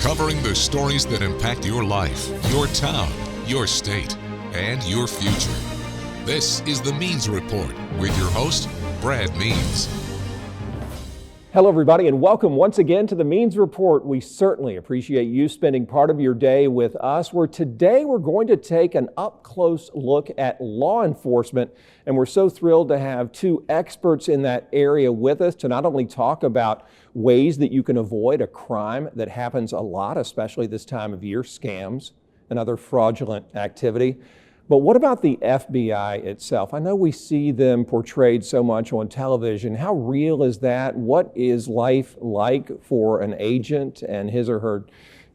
covering the stories that impact your life, your town, your state, and your future. This is the Means Report with your host, Brad Means. Hello, everybody, and welcome once again to the Means Report. We certainly appreciate you spending part of your day with us, where today we're going to take an up-close look at law enforcement, and we're so thrilled to have two experts in that area with us to not only talk about ways that you can avoid a crime that happens a lot, especially this time of year, scams and other fraudulent activity. But what about the FBI itself? I know we see them portrayed so much on television. How real is that? What is life like for an agent and his or her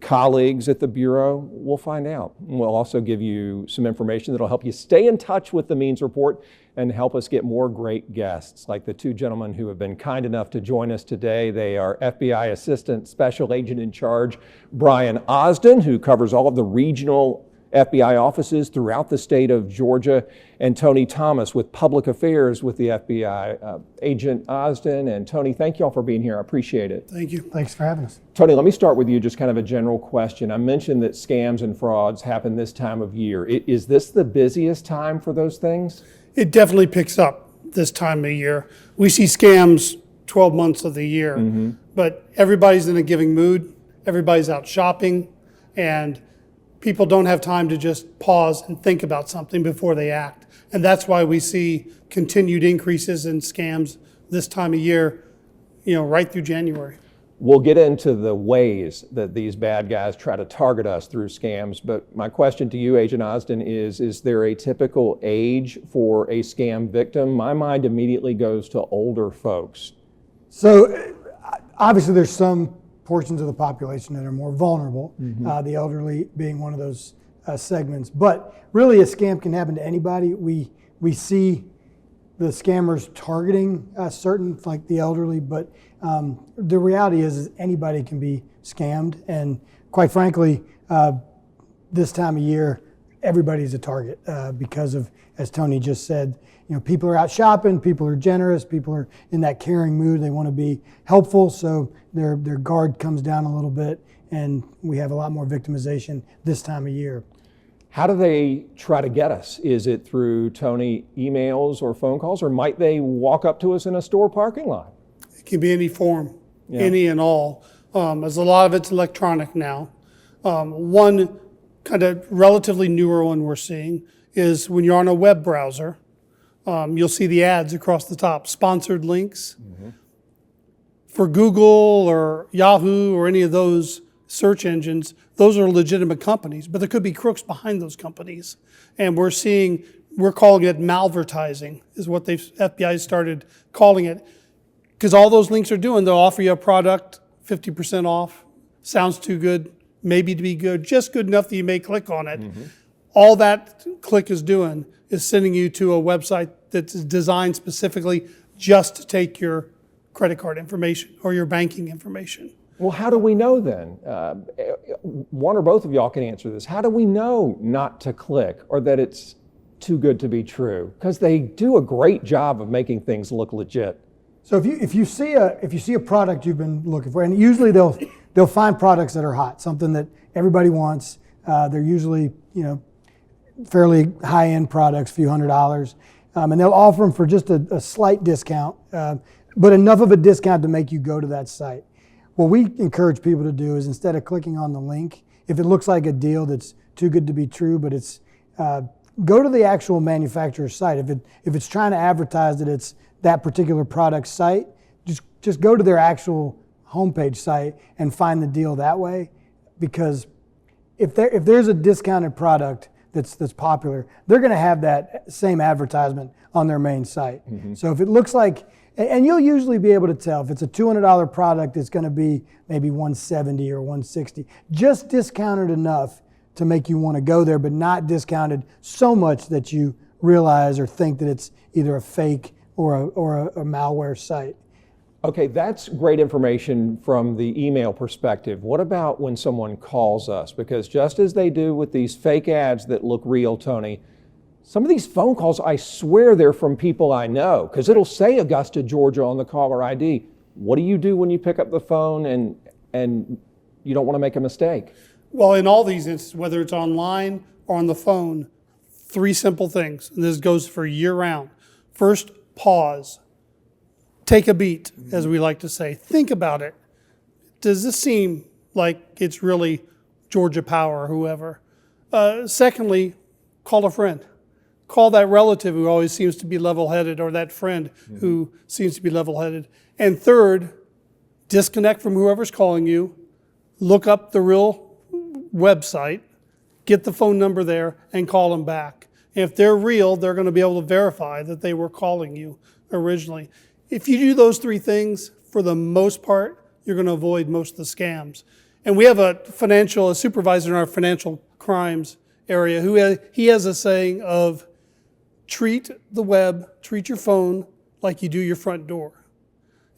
colleagues at the Bureau? We'll find out. We'll also give you some information that'll help you stay in touch with the Means Report and help us get more great guests, like the two gentlemen who have been kind enough to join us today. They are FBI Assistant Special Agent in Charge Brian Osden, who covers all of the regional FBI offices throughout the state of Georgia, and Tony Thomas with Public Affairs with the FBI. Agent Osden and Tony, thank you all for being here. I appreciate it. Thank you. Thanks for having us. Tony, let me start with you, just kind of a general question. I mentioned that scams and frauds happen this time of year. Is this the busiest time for those things? It definitely picks up this time of year. We see scams 12 months of the year, but everybody's in a giving mood. Everybody's out shopping, and people don't have time to just pause and think about something before they act. And that's why we see continued increases in scams this time of year, right through January. We'll get into the ways that these bad guys try to target us through scams, but my question to you, Agent Osden, is there a typical age for a scam victim? My mind immediately goes to older folks. So obviously there's some portions of the population that are more vulnerable, the elderly being one of those segments. But really a scam can happen to anybody. We see the scammers targeting certain, like the elderly, but the reality is anybody can be scammed. And quite frankly, this time of year, everybody's a target because of, as Tony just said, people are out shopping, people are generous, people are in that caring mood, they want to be helpful, so their guard comes down a little bit, and we have a lot more victimization this time of year. How do they try to get us? Is it through, Tony, emails or phone calls, or might they walk up to us in a store parking lot? It can be any form, any and all. As a lot of it's electronic now. One kind of relatively newer one we're seeing is when you're on a web browser, you'll see the ads across the top, sponsored links. For Google or Yahoo or any of those search engines, those are legitimate companies, but there could be crooks behind those companies. And we're calling it malvertising, is what FBI started calling it. Because all those links are doing, they'll offer you a product, 50% off, sounds too good, maybe to be good, just good enough that you may click on it. All that click is doing is sending you to a website that's designed specifically just to take your credit card information or your banking information. Well, how do we know then? One or both of y'all can answer this. How do we know not to click or that it's too good to be true? Because they do a great job of making things look legit. So if you see a product you've been looking for, and usually they'll find products that are hot, something that everybody wants. They're usually fairly high-end products, a few $100s, and they'll offer them for just a slight discount, but enough of a discount to make you go to that site. What we encourage people to do is, instead of clicking on the link, if it looks like a deal that's too good to be true, but it's go to the actual manufacturer's site. If it's trying to advertise that it's that particular product site, just go to their actual homepage site and find the deal that way. Because if there's a discounted product that's popular, they're going to have that same advertisement on their main site. So if it looks like, and you'll usually be able to tell if it's a $200 product, it's going to be maybe $170 or $160, just discounted enough to make you want to go there, but not discounted so much that you realize or think that it's either a fake or a malware site. Okay, that's great information from the email perspective. What about when someone calls us? Because just as they do with these fake ads that look real, Tony, some of these phone calls, I swear they're from people I know, because it'll say Augusta, Georgia on the caller ID. What do you do when you pick up the phone and you don't want to make a mistake. Well, in all these instances, whether it's online or on the phone, 3 simple things, and this goes for year round. First, pause. Take a beat, as we like to say. Think about it. Does this seem like it's really Georgia Power or whoever? Secondly, call a friend. Call that relative who always seems to be level-headed, or that friend who seems to be level-headed. And third, disconnect from whoever's calling you. Look up the real website, get the phone number there, and call them back. And if they're real, they're going to be able to verify that they were calling you originally. If you do those 3 things, for the most part, you're going to avoid most of the scams. And we have a supervisor in our financial crimes area who he has a saying of, treat the web, treat your phone like you do your front door.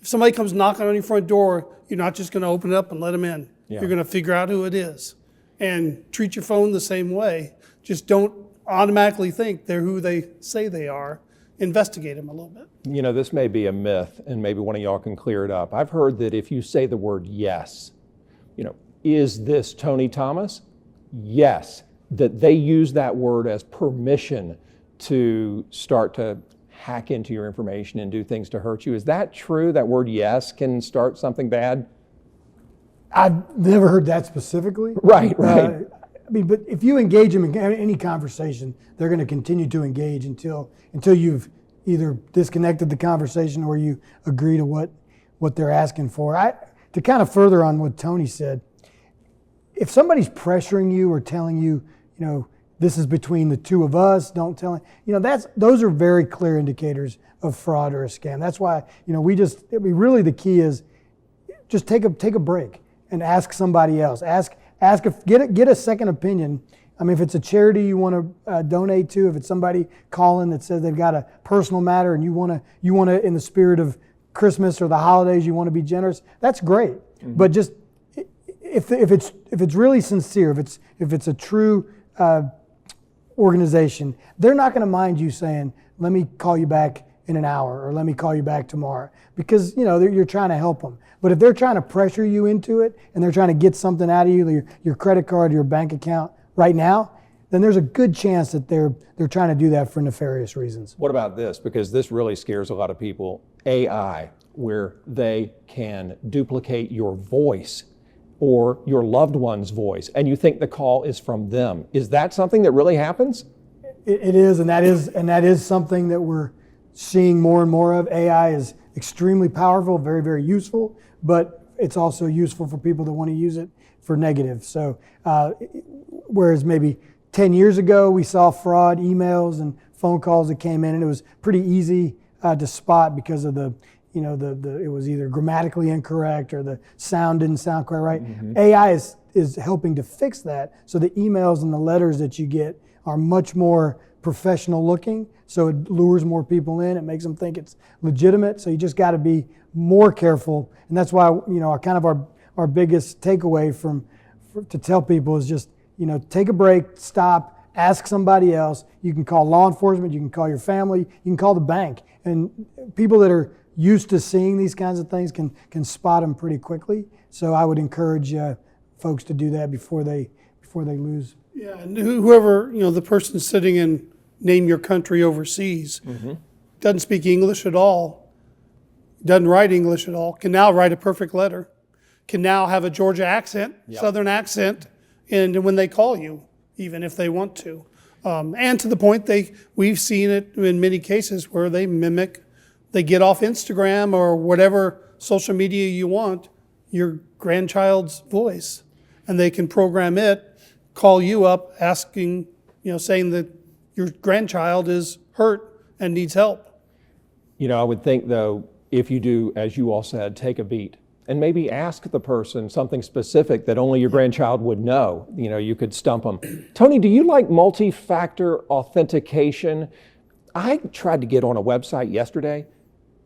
If somebody comes knocking on your front door, you're not just going to open it up and let them in. Yeah. You're going to figure out who it is. And treat your phone the same way. Just don't automatically think they're who they say they are. Investigate them a little bit. You know, this may be a myth, and maybe one of y'all can clear it up. I've heard that if you say the word yes, is this Tony Thomas? Yes. That they use that word as permission to start to hack into your information and do things to hurt you. Is that true? That word yes can start something bad? I've never heard that specifically. Right. But if you engage them in any conversation, they're going to continue to engage until you've either disconnected the conversation or you agree to what they're asking for. To kind of further on what Tony said, if somebody's pressuring you or telling you, this is between the 2 of us, don't tell him, those are very clear indicators of fraud or a scam. That's why, really the key is just take a break and ask somebody else. Get a second opinion. I mean, if it's a charity you want to donate to, if it's somebody calling that says they've got a personal matter and you want to, in the spirit of Christmas or the holidays, you want to be generous, that's great. Mm-hmm. But just if it's really sincere, if it's a true organization, they're not going to mind you saying, "Let me call you back in an hour," or "Let me call you back tomorrow," because you're trying to help them. But if they're trying to pressure you into it and they're trying to get something out of you, your credit card, your bank account right now, then there's a good chance that they're trying to do that for nefarious reasons. What about this? Because this really scares a lot of people. AI, where they can duplicate your voice or your loved one's voice, and you think the call is from them. Is that something that really happens? It is, and that is something that we're seeing more and more of. AI is extremely powerful, very, very useful, but it's also useful for people that want to use it for negative. So whereas maybe 10 years ago we saw fraud emails and phone calls that came in, and it was pretty easy to spot because of it was either grammatically incorrect or the sound didn't sound quite right. Mm-hmm. AI is helping to fix that, so the emails and the letters that you get are much more professional looking, so it lures more people in, it makes them think it's legitimate, so you just got to be more careful. And that's why our biggest takeaway to tell people is just take a break, stop, ask somebody else. You can call law enforcement, you can call your family, you can call the bank, and people that are used to seeing these kinds of things can spot them pretty quickly. So I would encourage folks to do that before they lose. Yeah, and whoever, the person sitting in name your country overseas, doesn't speak English at all, doesn't write English at all, can now write a perfect letter, can now have a Georgia accent, Southern accent, and when they call you, even if they want to. And to the point we've seen it in many cases where they get off Instagram or whatever social media you want, your grandchild's voice, and they can program it, call you up asking, saying that your grandchild is hurt and needs help. I would think though, if you do, as you all said, take a beat and maybe ask the person something specific that only your grandchild would know, you could stump them. Tony, do you like multi-factor authentication? I tried to get on a website yesterday.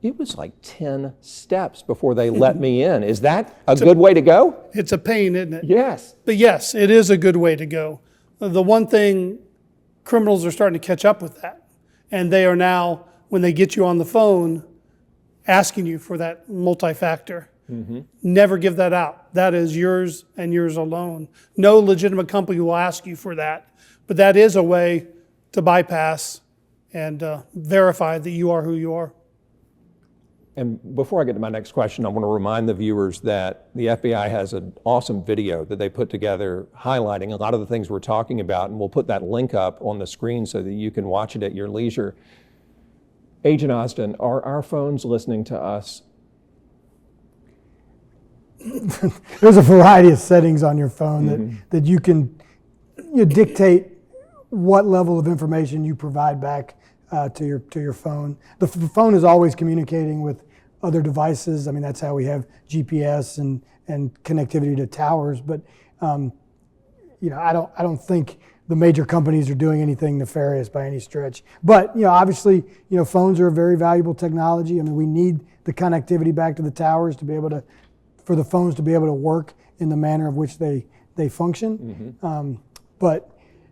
It was like 10 steps before they let me in. Is that a good way to go? It's a pain, isn't it? Yes. But yes, it is a good way to go. The one thing, criminals are starting to catch up with that. And they are now, when they get you on the phone, asking you for that multi-factor. Never give that out. That is yours and yours alone. No legitimate company will ask you for that. But that is a way to bypass and verify that you are who you are. And before I get to my next question, I want to remind the viewers that the FBI has an awesome video that they put together highlighting a lot of the things we're talking about, and we'll put that link up on the screen so that you can watch it at your leisure. Agent Osden, are our phones listening to us? There's a variety of settings on your phone that you can dictate what level of information you provide back to your phone. The phone is always communicating with other devices. I mean, that's how we have GPS and connectivity to towers. But I don't think the major companies are doing anything nefarious by any stretch. But obviously, phones are a very valuable technology. I mean, we need the connectivity back to the towers to be able to, for the phones to be able to work in the manner of which they function. But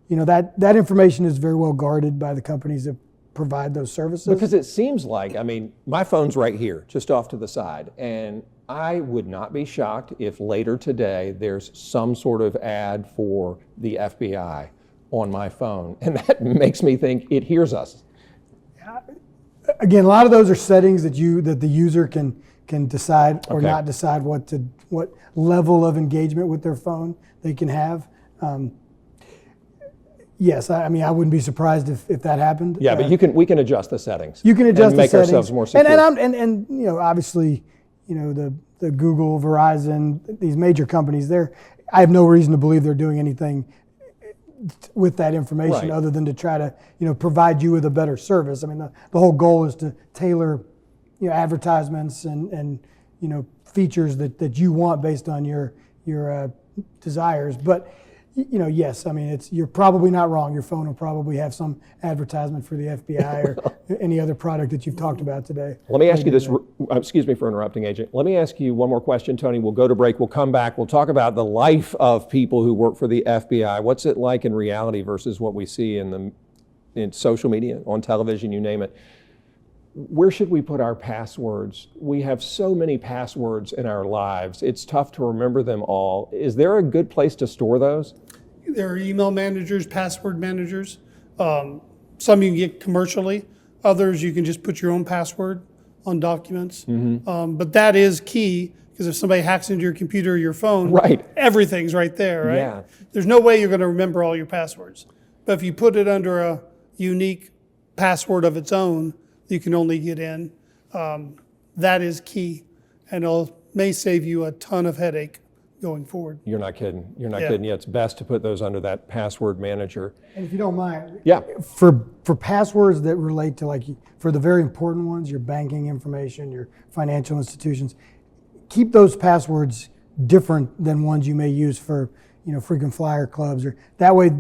that information is very well guarded by the companies that provide those services. Because it seems like, I mean, my phone's right here, just off to the side, and I would not be shocked if later today there's some sort of ad for the FBI on my phone, and that makes me think it hears us. Again, a lot of those are settings that the user can decide or not decide what level of engagement with their phone they can have. Yes, I mean, I wouldn't be surprised if that happened. Yeah, but we can adjust the settings. You can adjust and the make settings. Ourselves more secure. And obviously, the Google, Verizon, these major companies, I have no reason to believe they're doing anything with that information other than to try to provide you with a better service. I mean, the whole goal is to tailor advertisements and features that you want based on your desires. But yes, I mean, you're probably not wrong. Your phone will probably have some advertisement for the FBI or any other product that you've talked about today. Let me ask you this, excuse me for interrupting, Agent. Let me ask you one more question, Tony. We'll go to break, we'll come back, we'll talk about the life of people who work for the FBI. What's it like in reality versus what we see in social media, on television, you name it. Where should we put our passwords? We have so many passwords in our lives. It's tough to remember them all. Is there a good place to store those? There are email managers, password managers. Some you can get commercially. Others you can just put your own password on documents. But that is key, because if somebody hacks into your computer or your phone, everything's right there, right? Yeah. There's no way you're going to remember all your passwords. But if you put it under a unique password of its own, you can only get in. That is key, and it may save you a ton of headache going forward. You're not kidding. You're not kidding. Yeah, it's best to put those under that password manager. And if you don't mind, for passwords that relate to for the very important ones, your banking information, your financial institutions, keep those passwords different than ones you may use for frequent flyer clubs, or that way.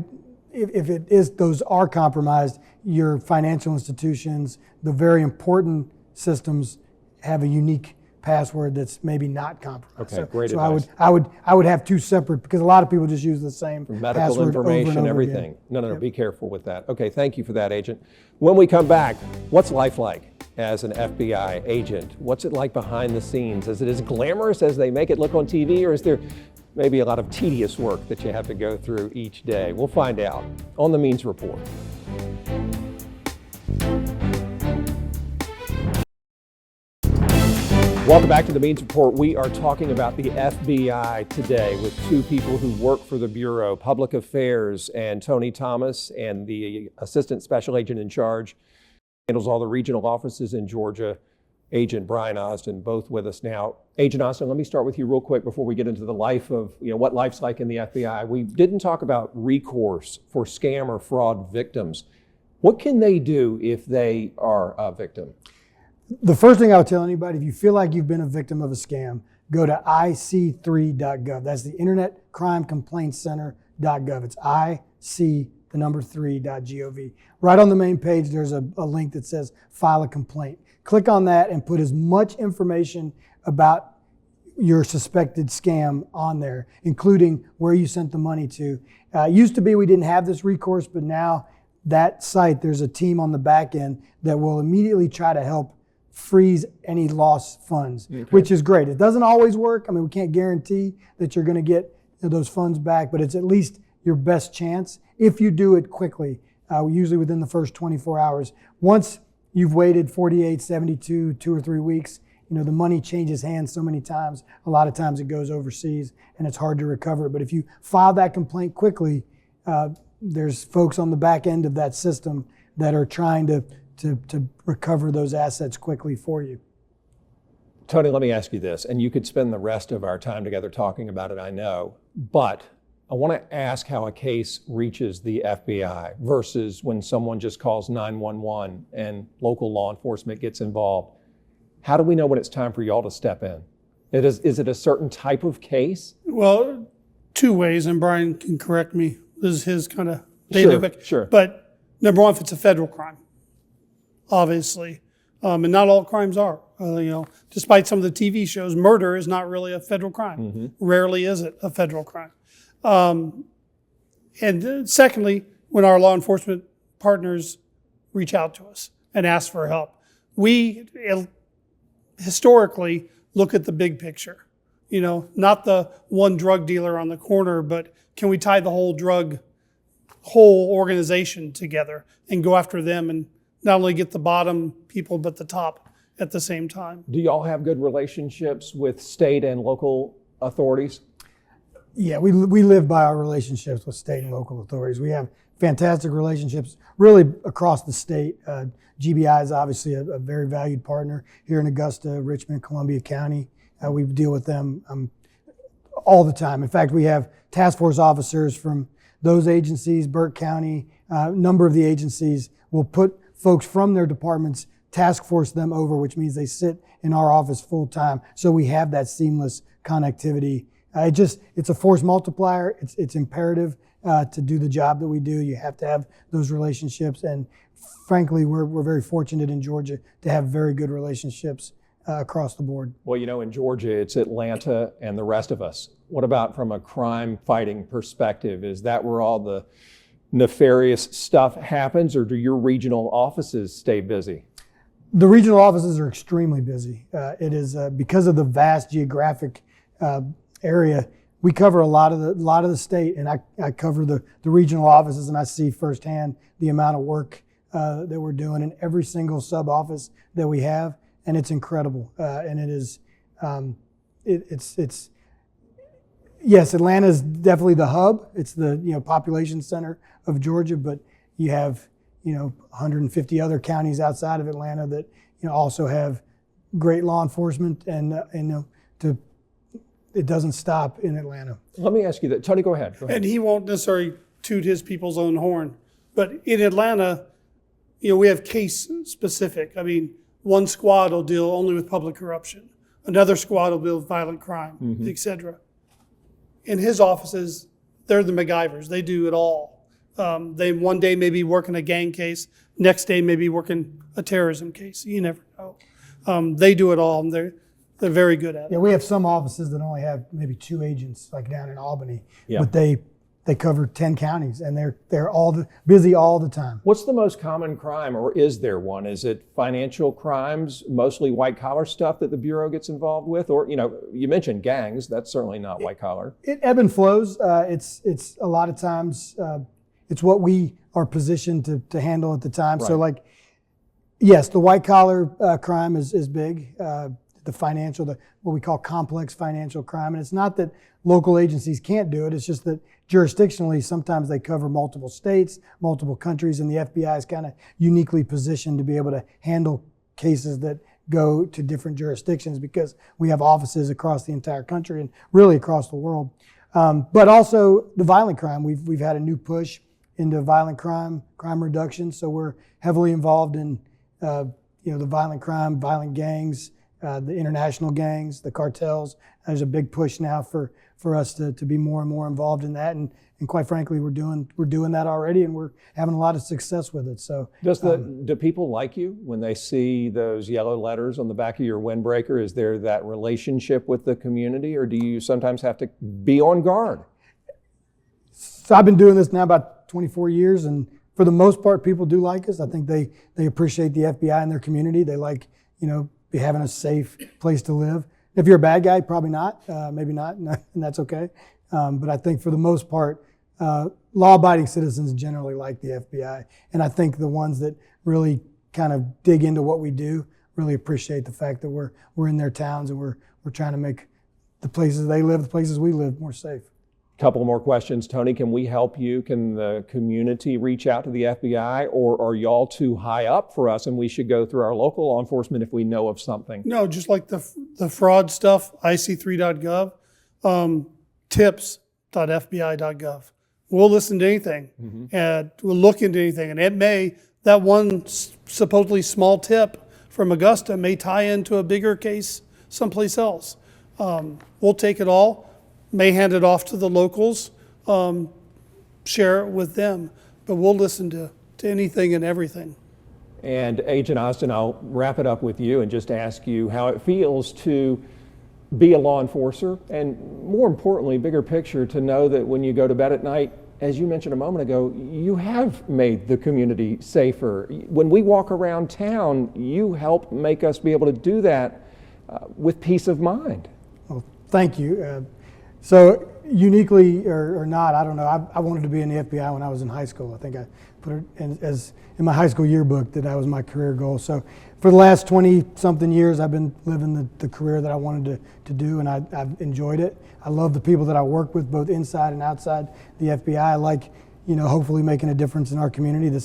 If those are compromised, your financial institutions, the very important systems, have a unique password that's maybe not compromised. Okay, great so advice. I would have two separate, because a lot of people just use the same medical password information, over and over everything. Again. No, be careful with that. Okay, thank you for that, Agent. When we come back, what's life like as an FBI agent? What's it like behind the scenes? Is it as glamorous as they make it look on TV, or is there maybe a lot of tedious work that you have to go through each day? We'll find out on the Means Report. Welcome back to the Means Report. We are talking about the FBI today with two people who work for the Bureau, Public Affairs, and Tony Thomas, and the Assistant Special Agent in charge, handles all the regional offices in Georgia, Agent Brian Osden, both with us now. Agent Osden, let me start with you real quick before we get into the life of, what life's like in the FBI. We didn't talk about recourse for scam or fraud victims. What can they do if they are a victim? The first thing I'll tell anybody, if you feel like you've been a victim of a scam, go to ic3.gov. That's the Internet Crime Complaint Center.gov. It's ic3.gov. Right on the main page, there's a link that says file a complaint. Click on that and put as much information about your suspected scam on there, including where you sent the money to. It used to be we didn't have this recourse, but now that site, there's a team on the back end that will immediately try to help freeze any lost funds, which is great. It doesn't always work. I mean, we can't guarantee that you're going to get those funds back, but it's at least your best chance if you do it quickly, usually within the first 24 hours. Once you've waited 48, 72, 2 or 3 weeks, the money changes hands so many times. A lot of times it goes overseas and it's hard to recover. But if you file that complaint quickly, there's folks on the back end of that system that are trying to recover those assets quickly for you. Tony, let me ask you this, and you could spend the rest of our time together talking about it, I know, but I want to ask how a case reaches the FBI versus when someone just calls 911 and local law enforcement gets involved. How do we know when it's time for y'all to step in? Is it a certain type of case? Well, 2 ways, and Brian can correct me. This is his kind of data. Sure. But number one, if it's a federal crime, obviously, and not all crimes are. Despite some of the TV shows, murder is not really a federal crime. Mm-hmm. Rarely is it a federal crime. And secondly, when our law enforcement partners reach out to us and ask for help, we historically look at the big picture. Not the one drug dealer on the corner, but can we tie the whole organization together and go after them and not only get the bottom people, but the top at the same time. Do y'all have good relationships with state and local authorities? Yeah, we live by our relationships with state and local authorities. We have fantastic relationships really across the state. GBI is obviously a very valued partner here in Augusta, Richmond, Columbia County. We deal with them all the time. In fact, we have task force officers from those agencies, Burke County, a number of the agencies will put folks from their departments, task force them over, which means they sit in our office full time. So we have that seamless connectivity. It's a force multiplier. It's imperative to do the job that we do. You have to have those relationships. And frankly, we're very fortunate in Georgia to have very good relationships across the board. Well, in Georgia, it's Atlanta and the rest of us. What about from a crime fighting perspective? Is that where all the nefarious stuff happens, or do your regional offices stay busy? The regional offices are extremely busy. It is because of the vast geographic area. We cover a lot of the state, and I cover the regional offices, and I see firsthand the amount of work that we're doing in every single sub office that we have, and it's incredible. And it is, yes, Atlanta is definitely the hub. It's the population center of Georgia, but you have 150 other counties outside of Atlanta that also have great law enforcement, and it doesn't stop in Atlanta. Let me ask you that. Tony, go ahead. And he won't necessarily toot his people's own horn, but in Atlanta, we have case specific. I mean, one squad will deal only with public corruption. Another squad will deal with violent crime, et cetera. In his offices, they're the MacGyvers. They do it all. They one day may be working a gang case, next day may be working a terrorism case. You never know. They do it all, and they're very good at it. Yeah, we have some offices that only have maybe 2 agents, like down in Albany, yeah. But they cover 10 counties, and they're all busy all the time. What's the most common crime, or is there one? Is it financial crimes, mostly white collar stuff that the Bureau gets involved with? Or, you mentioned gangs. That's certainly not white collar. It ebb and flows. It's a lot of times, it's what we are positioned to handle at the time. Right. So yes, the white collar crime is big. The financial, what we call complex financial crime. And it's not that local agencies can't do it. It's just that jurisdictionally, sometimes they cover multiple states, multiple countries, and the FBI is kind of uniquely positioned to be able to handle cases that go to different jurisdictions because we have offices across the entire country and really across the world. But also the violent crime. We've had a new push into violent crime reduction. So we're heavily involved in the violent crime, violent gangs, the international gangs, the cartels. There's a big push now for us to be more and more involved in that, and quite frankly, we're doing that already, and we're having a lot of success with it. So, do people like you when they see those yellow letters on the back of your windbreaker? Is there that relationship with the community, or do you sometimes have to be on guard? So I've been doing this now about 24 years, and for the most part, people do like us. I think they appreciate the FBI and their community. They like be having a safe place to live. If you're a bad guy, probably not, maybe not, and that's okay. But I think for the most part, law-abiding citizens generally like the FBI. And I think the ones that really kind of dig into what we do really appreciate the fact that we're in their towns and we're trying to make the places they live, the places we live, more safe. Couple more questions. Tony, can we help you? Can the community reach out to the FBI, or are y'all too high up for us and we should go through our local law enforcement if we know of something? No, just like the fraud stuff, ic3.gov, tips.fbi.gov. We'll listen to anything and we'll look into anything. And that one supposedly small tip from Augusta may tie into a bigger case someplace else. We'll take it all, may hand it off to the locals, share it with them, but we'll listen to anything and everything. And Agent Austin, I'll wrap it up with you and just ask you how it feels to be a law enforcer, and more importantly, bigger picture, to know that when you go to bed at night, as you mentioned a moment ago, you have made the community safer. When we walk around town, you help make us be able to do that with peace of mind. Well, thank you. So uniquely or not, I don't know, I wanted to be in the FBI when I was in high school. I think I put it in my high school yearbook that was my career goal. So for the last 20-something years, I've been living the career that I wanted to do, and I've enjoyed it. I love the people that I work with, both inside and outside the FBI. I like, hopefully making a difference in our community.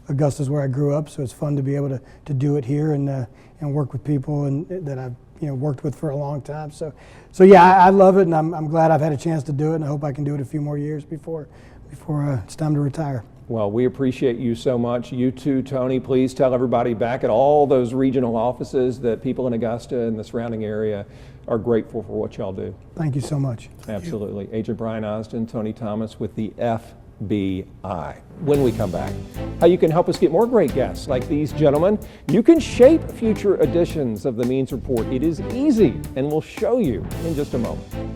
Augusta's where I grew up, so it's fun to be able to do it here and work with people that I've worked with for a long time. So yeah, I love it, and I'm glad I've had a chance to do it, and I hope I can do it a few more years before it's time to retire. Well, we appreciate you so much. You too, Tony. Please tell everybody back at all those regional offices that people in Augusta and the surrounding area are grateful for what y'all do. Thank you so much. Absolutely. Agent Brian Osden, Tony Thomas with the FBI. When we come back, how you can help us get more great guests like these gentlemen. You can shape future editions of the Means Report. It is easy, and we'll show you in just a moment.